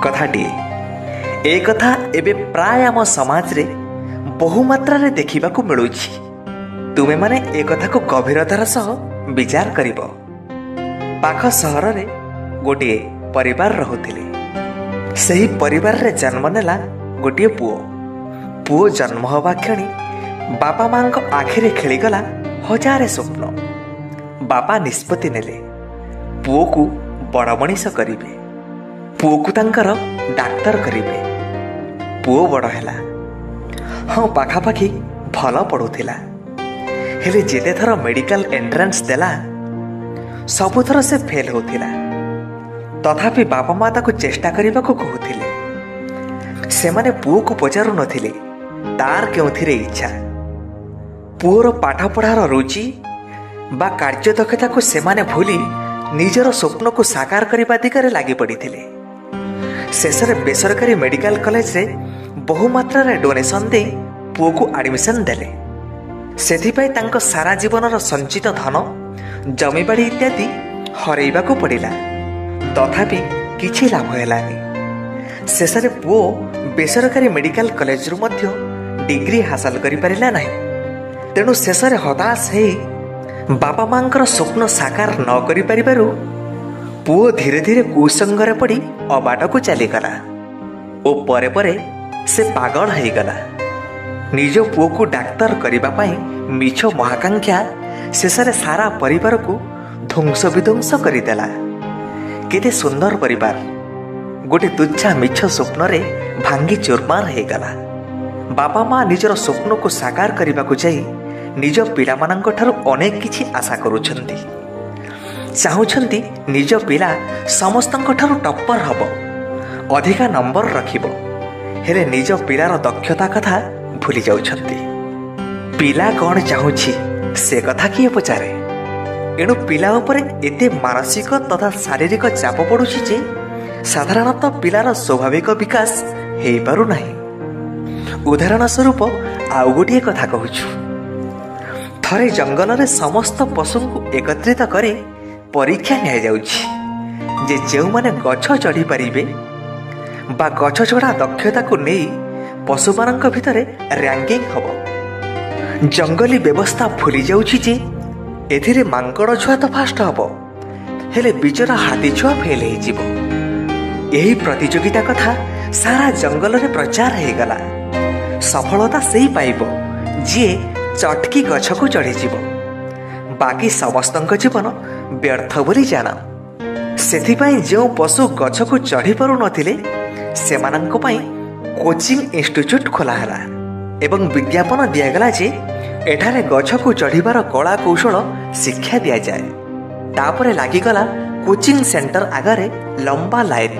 कथाटिए ए कथा एबे प्राय आम समाज रे बहुमात्रा देखा मिलूँ। तुमे माने ए कथा को गभीरतार सह विचार करिब। पाख सहर रे गोटे परिवार रहुथिले। सही परिवार रे जन्म नेला गोटे पुओ। पुओ जन्म हवा क्षणी बापा मां आखिरे खेलीगला हजारे स्वप्न। बापा निष्पत्ति नेले पुओ को बड़ मनीष करिवे, पुओ को तांकर डाक्तर करिवे। पुओ बड़ हैला, हाँ पाखापाखि भल पढ़ुथिला, हेले जेते थर मेडिकल एंट्रांस देला सबुथर से फेल होथिला। तथापि बापा माँ ताको चेष्टा करने को कहूथिले। सेमाने पुओ को पचारू नथिले तार केउथिरे इच्छा। पुओर पाठ पढ़ार रुचि बा कार्य दक्षता को सेमाने भूली निजर स्वप्न को साकार करने दिगरे लगी पड़िथिले। शेषरे बेसरकारी मेडिकल कॉलेज रे बहुमात्रा रे डोनेशन दे पुओ को एडमिशन देले। सेथिपाई तांको सारा जीवनर संचित धन जमीबाड़ी इत्यादि हरैबा को पड़िला। तथापि किछि लाभ हेलानी। शेषरे पुओ बेसरकारी मेडिकल कॉलेज रु मध्य डिग्री हासिल करि परिला नाही। तेणु शेषरे हताश हेई बापा मांकर स्वप्न साकार न करि परिबारु पुओ धीरे धीरे कुसंगरे पड़ी अबाट को चलीगला ओ परे परे से पागल होईगला। निज पुओ को डाक्तर करिबा पाई मिछ महाकांक्षा शेषरे सारा परिवार को ध्वंस विध्वंस करिदेला। केते सुंदर परिवार गोटे तुच्छा मिछ स्वप्न रे भांगी चूरमार होईगला। बापा माँ निजर स्वप्न को साकार करने को जाई निज पिला मानंक ठारू अनेक किछि आशा करुछंती। चाहुछंती निज पिला समस्तंक ठारू टप्पर हबो, अधिका नंबर रखिबो, हेले निज पिलार दक्षता कथा भूली जाउछंती। पिला कौन चाहुछि से कथा किए पचारे। एणु पिला उपरे एते मानसिक तथा शारीरिक चाप पड़ुछि जे साधारणतः पिलार स्वाभाविक विकास हेई पारु नाही। उदाहरण स्वरूप आउ गोटे कथा कहूछु। थरे जंगल रे समस्त पशु को एकत्रित करे परीक्षा निया जाउछि जे जेउ माने गछ चढ़ी परिबे बा गछ चढ़ा दक्षता को नहीं पशु मानक भितरे रैंकिंग हबो। जंगली व्यवस्था भूली जाउछि जे एथिरे मांकड़ छुआ तो फास्ट हबो, हेले बिचरा हाथी छुआ फेल हे जिवो। एही प्रतियोगिता कथा सारा जंगल रे प्रचार हे गला। सफलता सेही पाइबो जे चटकी गछ को चढ़ी जीवो, बाकी समस्तंक जीवन व्यर्थ बोली जान। सेथिपाई जो पशु गछ को चढ़ी पारु नथिले सेमानंक पई कोचिंग इंस्टीट्यूट खोला हला एवं विज्ञापन दियागला जे एठारे गछ को चढ़ीबार कला कौशल शिक्षा दिया जाए। तापरे लागिगला कोचिंग सेंटर आगरे लंबा लाइन।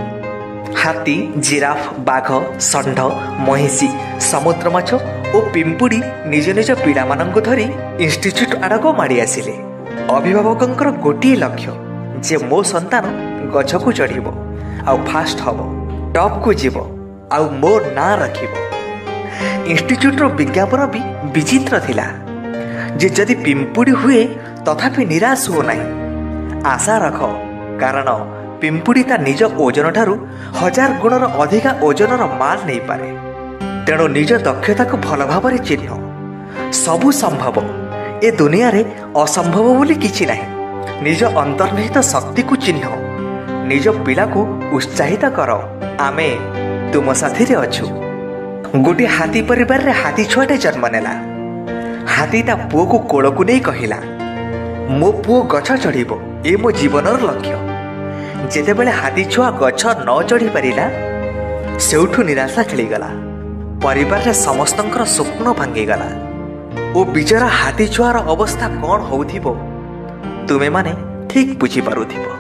हाथी, जिराफ, बाघ, षंढ, महिषी, समुद्र माछ और पिंपुड़ी निज निज पिला मानंकु धरी इंस्टीट्यूट आड़क माड़ी आसिले। अभिभावकंकर गोटिए लक्ष्य जे मो संतान गछ को चढ़िबो आउ फास्ट हबो, टॉप को जीवो आउ मो ना रखिबो। इंस्टीट्यूट रो विज्ञापन भी विचित्र थिला जे जदि पिंपुड़ी हुए तथापि निराश हो नहीं, आशा रख, कारण पिंपुड़ी ता निज ओजन ठारू 1000 गुणर अधिका ओजनर माल नहीं पारे। तेणु निज दक्षता को भल भाव चिन्ह। सबु संभव ए दुनिया रे असंभव बोली किछि नहीं। निज अंतर्निहित शक्ति को चिन्ह, निज पिला को उत्साहित कर, आमे तुम साथी रे अछु। गोटे हाथी परिवार रे हाथी छुआटे जन्म नेला। हाथी ता पुओ को कोल को नहीं कहिला, मो पुओ गछ चढ़िबो ए मो जीवनर लक्ष्य। जेतेबेले हाथी छुआ गछ न चढ़ी पारिला सेउठु निराशा खेलीगला। परिवार रे समस्तंकर स्वप्न भांगीगला। ओ बिचरा हाथी छुआर अवस्था कौन होउथिबो तुमे माने ठीक बुझी पारुथिबो।